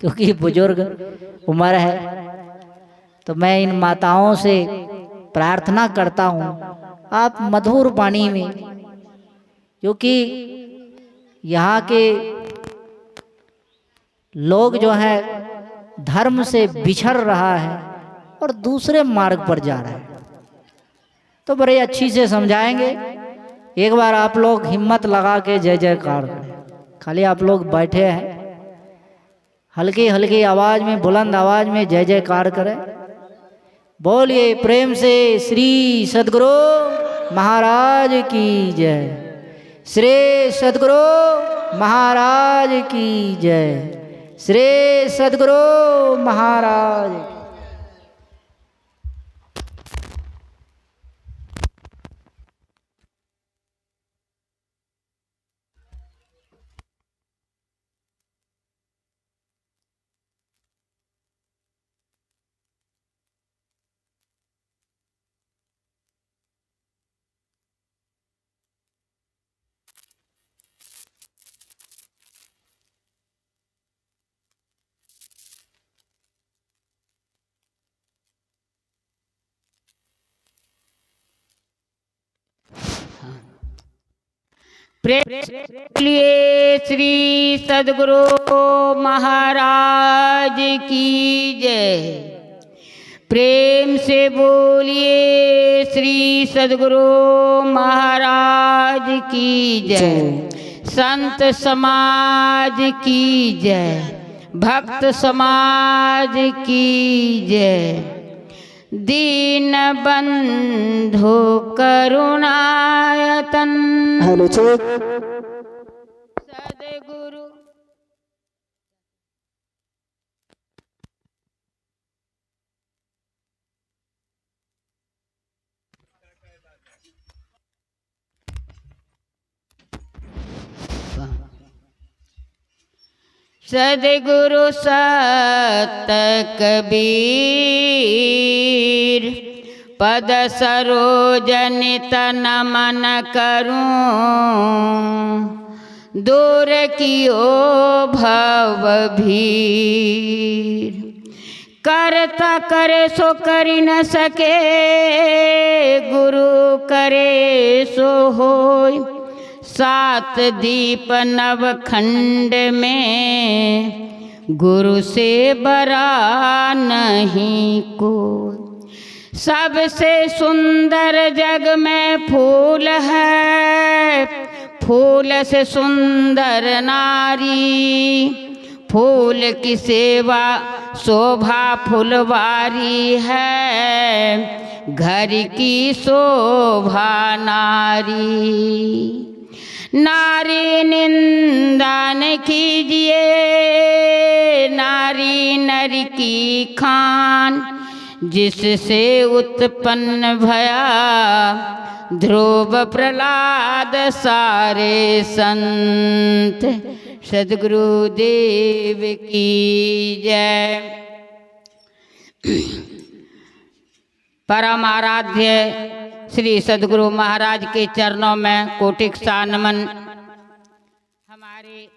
क्योंकि बुजुर्ग उम्र है। तो मैं इन माताओं से प्रार्थना करता हूँ आप मधुर वाणी में, क्योंकि यहाँ के लोग जो है धर्म से बिछड़ रहा है और दूसरे मार्ग पर जा रहा है, तो बड़े अच्छी से समझाएंगे। एक बार आप लोग हिम्मत लगा के जय जयकार करें। खाली आप लोग बैठे हैं, हल्की हल्की आवाज में, बुलंद आवाज में जय जयकार करें। बोलिए प्रेम से श्री सद्गुरु महाराज की जय, श्री सद्गुरु महाराज की जय, श्री सद्गुरु महाराज। बोलिए श्री सद्गुरु महाराज की जय। प्रेम से बोलिए श्री सद्गुरु महाराज की जय। संत समाज की जय, भक्त समाज की जय। दीन बंधु करुणायतन सद्गुरु। सद्गुरु सत कबीर पद सरोजनित नमन करूं। दूर कियो भव भीर, करता करे सो करी न सके, गुरु करे सो होय। सात दीप नवखंड में, गुरु से बड़ा नहीं कोई। सबसे सुंदर जग में फूल है, फूल से सुंदर नारी। फूल की सेवा शोभा फुलवारी है, घर की शोभा नारी। नारी निंदा न कीजिए, नारी नर की खान। जिससे उत्पन्न भया ध्रुव प्रहलाद सारे संत। सद्गुरुदेव की जय। परम आराध्य श्री सद्गुरु महाराज के चरणों में कोटिक सा नमन। हमारे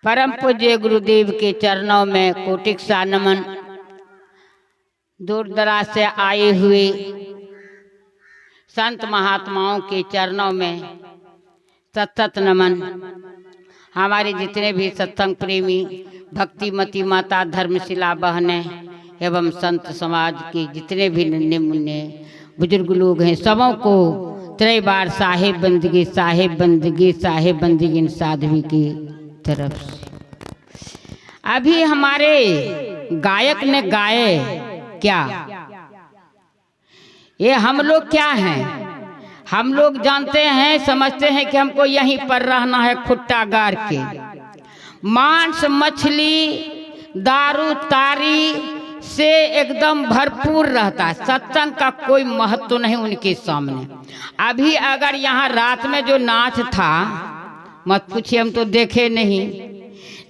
परम पूज्य गुरुदेव के चरणों में कोटिक सा नमन। दूर दराज से आए हुए संत महात्माओं के चरणों में सतत नमन। हमारे जितने भी सत्संग प्रेमी भक्तिमती माता धर्मशिला बहनें एवं संत समाज के जितने भी नन्हे मुन्ने बुजुर्ग लोग हैं, सबों को त्रय बार साहेब बंदगी साहेब बंदगी साहेब बंदगी इन साध्वी की तरफ से। अभी हमारे गायक ने गाए क्या, ये हम लोग क्या हैं, हम लोग जानते हैं समझते हैं कि हमको यहीं पर रहना है खुट्टा गाड़ के। मांस मछली दारू तारी से एकदम भरपूर रहता है, सत्संग का कोई महत्व नहीं उनके सामने। अभी अगर यहाँ रात में जो नाच था मत पूछिए, हम तो देखे नहीं,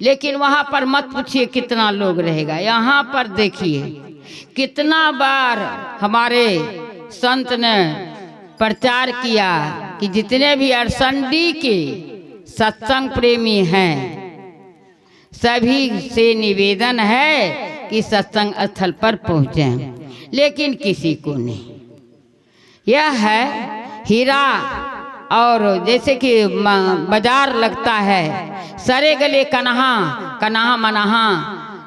लेकिन वहाँ पर मत पूछिए कितना लोग रहेगा। यहाँ पर देखिए कितना बार हमारे संत ने प्रचार किया कि जितने भी अरसंडी के सत्संग प्रेमी हैं सभी से निवेदन है कि सत्संग स्थल पर पहुँचें, लेकिन किसी को नहीं। यह है हीरा, और जैसे कि बाजार लगता है सरे गले कन्हा कन्हा मनहा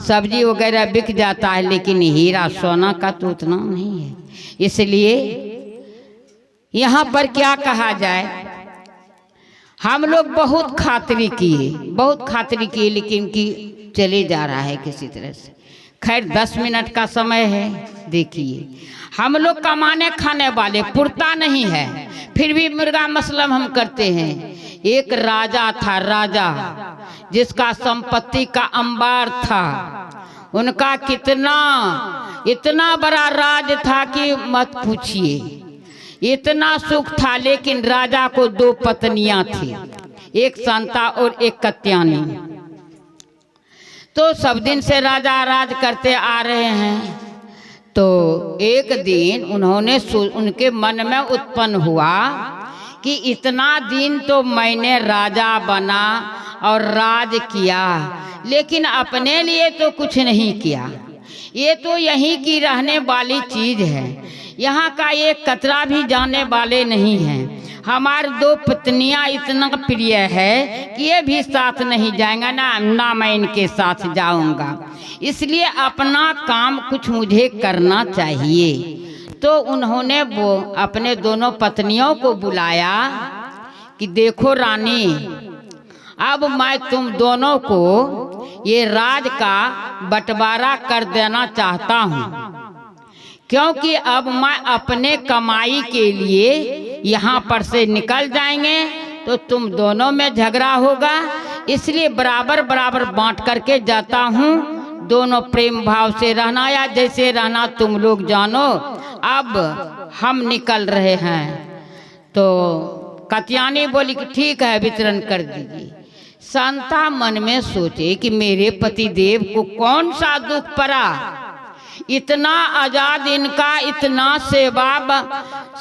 सब्जी वगैरह बिक जाता है, लेकिन हीरा सोना का तो उतना नहीं है। इसलिए यहाँ पर क्या कहा जाए, हम लोग बहुत खातिरी किए लेकिन कि चले जा रहा है किसी तरह से। खैर 10 मिनट का समय है। देखिए हम लोग कमाने खाने वाले पुरता नहीं है, फिर भी मुर्गा मसलम हम करते हैं। एक राजा था, राजा जिसका संपत्ति का अंबार था, उनका इतना बड़ा राज था कि मत पूछिए, इतना सुख था। लेकिन राजा को 2 पत्नियां थी, एक शांता और एक कत्यानी। तो सब दिन से राजा राज करते आ रहे हैं। तो एक दिन उनके मन में उत्पन्न हुआ कि इतना दिन तो मैंने राजा बना और राज किया, लेकिन अपने लिए तो कुछ नहीं किया। ये तो यहीं की रहने वाली चीज है, यहाँ का एक कतरा भी जाने वाले नहीं हैं। हमारी 2 पत्नियां इतना प्रिय है कि ये भी साथ नहीं जाएंगा, ना मैं इनके साथ जाऊंगा। इसलिए अपना काम कुछ मुझे करना चाहिए। तो उन्होंने वो अपने दोनों पत्नियों को बुलाया कि देखो रानी, अब मैं तुम दोनों को ये राज का बंटवारा कर देना चाहता हूँ, क्योंकि अब मैं अपने कमाई के लिए यहाँ पर से निकल जाएंगे तो तुम दोनों में झगड़ा होगा। इसलिए बराबर बराबर बांट करके जाता हूँ, दोनों प्रेम भाव से रहना या जैसे रहना तुम लोग जानो। अब हम निकल रहे हैं। तो कत्यानी बोली कि ठीक है, वितरण कर दीजिए। शांता मन में सोचे कि मेरे पति देव को कौन सा दुख पड़ा, इतना आजाद इनका, इतना सेवा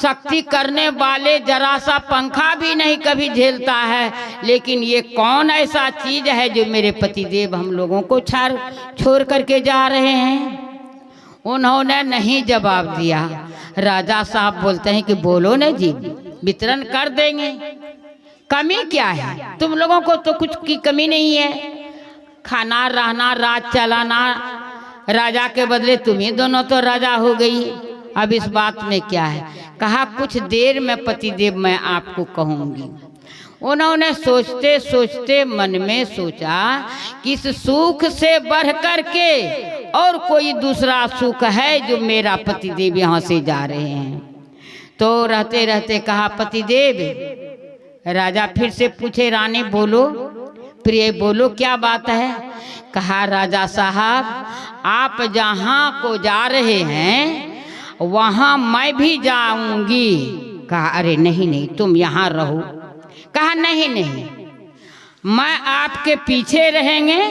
शक्ति करने वाले, जरा सा पंखा भी नहीं कभी झेलता है, लेकिन ये कौन ऐसा चीज है जो मेरे पति देव हम लोगों को छोड़ करके जा रहे हैं। उन्होंने नहीं जवाब दिया। राजा साहब बोलते हैं कि बोलो न जी, वितरण कर देंगे, कमी क्या है, तुम लोगों को तो कुछ की कमी नहीं है, खाना रहना राज चलाना, राजा के बदले तुम्हें दोनों तो राजा हो गई, अब इस बात में क्या है। कहा कुछ देर में पतिदेव मैं आपको कहूंगी। उन्होंने सोचते सोचते मन में सोचा कि इस सुख से बढ़ कर के और कोई दूसरा सुख है जो मेरा पतिदेव यहाँ से जा रहे हैं। तो रहते रहते कहा पतिदेव। राजा फिर से पूछे रानी बोलो प्रिय, बोलो क्या बात है। कहा राजा साहब आप जहाँ को जा रहे हैं वहाँ मैं भी जाऊंगी। कहा अरे नहीं नहीं तुम यहाँ रहो। कहा नहीं नहीं मैं आपके पीछे रहेंगे,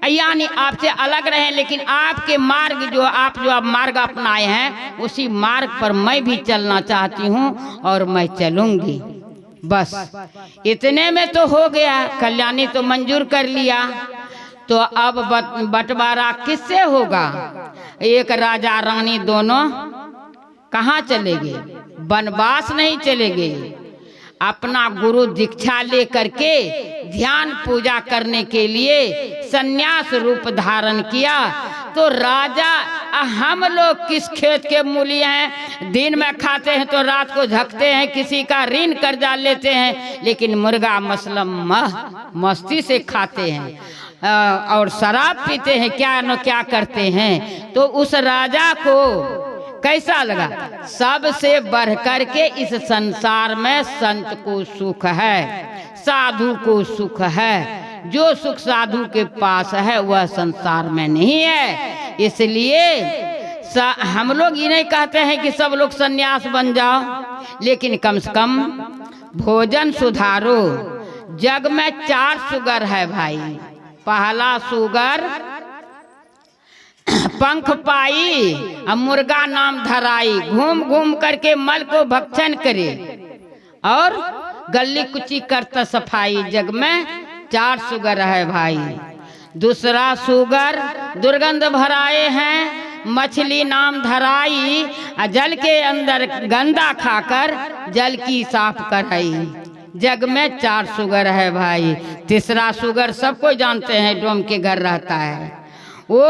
यानी आपसे अलग रहें, लेकिन आपके मार्ग जो आप मार्ग अपनाए हैं उसी मार्ग पर मैं भी चलना चाहती हूँ और मैं चलूंगी। बस इतने में तो हो गया, कल्याणी तो मंजूर कर लिया। तो अब बंटवारा किससे होगा। एक राजा रानी दोनों कहाँ चले गए, वनवास नहीं चले गए, अपना गुरु दीक्षा ले करके ध्यान पूजा करने के लिए सन्यास रूप धारण किया। तो राजा हम लोग किस खेत के मूली हैं, दिन में खाते हैं तो रात को झकते हैं, किसी का ऋण कर्जा लेते हैं, लेकिन मुर्गा मसलम मस्ती से खाते हैं और शराब पीते हैं, क्या न क्या करते हैं। तो उस राजा को कैसा लगा? सबसे बढ़कर के इस संसार में संत को सुख है, साधु को सुख है। जो सुख साधु के पास है वह संसार में नहीं है। इसलिए हम लोग ये नहीं कहते हैं कि सब लोग सन्यास बन जाओ, लेकिन कम से कम भोजन सुधारो। जग में 4 शुगर है भाई। पहला शुगर पंख पाई और मुर्गा नाम धराई, घूम घूम करके मल को भक्षण करे और गली कुची करता सफाई। जग में 4 शुगर है भाई। दूसरा शुगर दुर्गंध भराए हैं, मछली नाम धराई, जल के अंदर गंदा खाकर जल की साफ कराई। जग में 4 शुगर है भाई। तीसरा शुगर सबको जानते हैं, डोम के घर रहता है। वो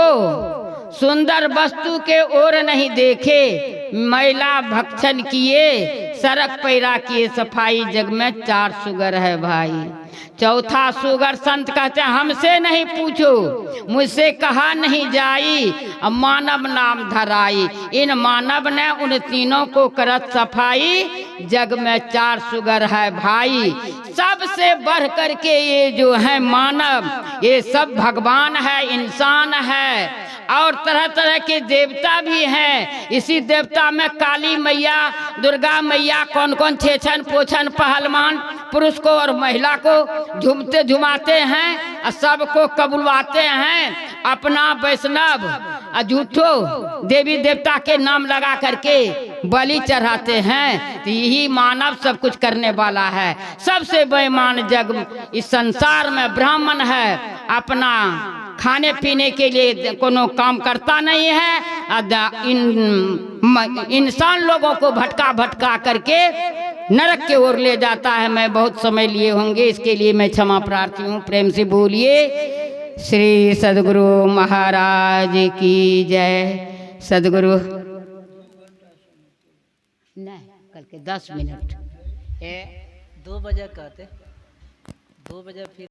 सुंदर वस्तु के ओर नहीं देखे, मैला भक्षण किए, सड़क पैरा किए सफाई। जग में 4 शुगर है भाई। चौथा शुगर संत कहते हैं हमसे नहीं पूछो, मुझसे कहा नहीं जाई, मानव नाम धराई। इन मानव ने उन तीनों को करत सफाई। जग में 4 शुगर है भाई। सबसे बढ़ करके ये जो है मानव, ये सब भगवान है, इंसान है और तरह तरह के देवता भी हैं। इसी देवता में काली मैया, दुर्गा मैया, कौन कौन छेछन पोछन पहलवान पुरुष को और महिला को झूमते झुमाते हैं और सबको कबुलवाते हैं अपना वैष्णव। झूठो देवी देवता के नाम लगा करके बलि चढ़ाते हैं। तो यही मानव सब कुछ करने वाला है। सबसे बेईमान जग इस संसार में ब्राह्मण है। अपना खाने पीने के लिए कोनो काम करता नहीं है, इंसान लोगों को भटका भटका करके नरक की ओर ले जाता है। मैं बहुत समय लिए होंगे, इसके लिए मैं क्षमा प्रार्थी हूँ। प्रेम से बोलिए श्री सद्गुरु महाराज की जय। सद्गुरु नहीं, कल के 10 मिनट 2 बजे कहते, 2 बजे फिर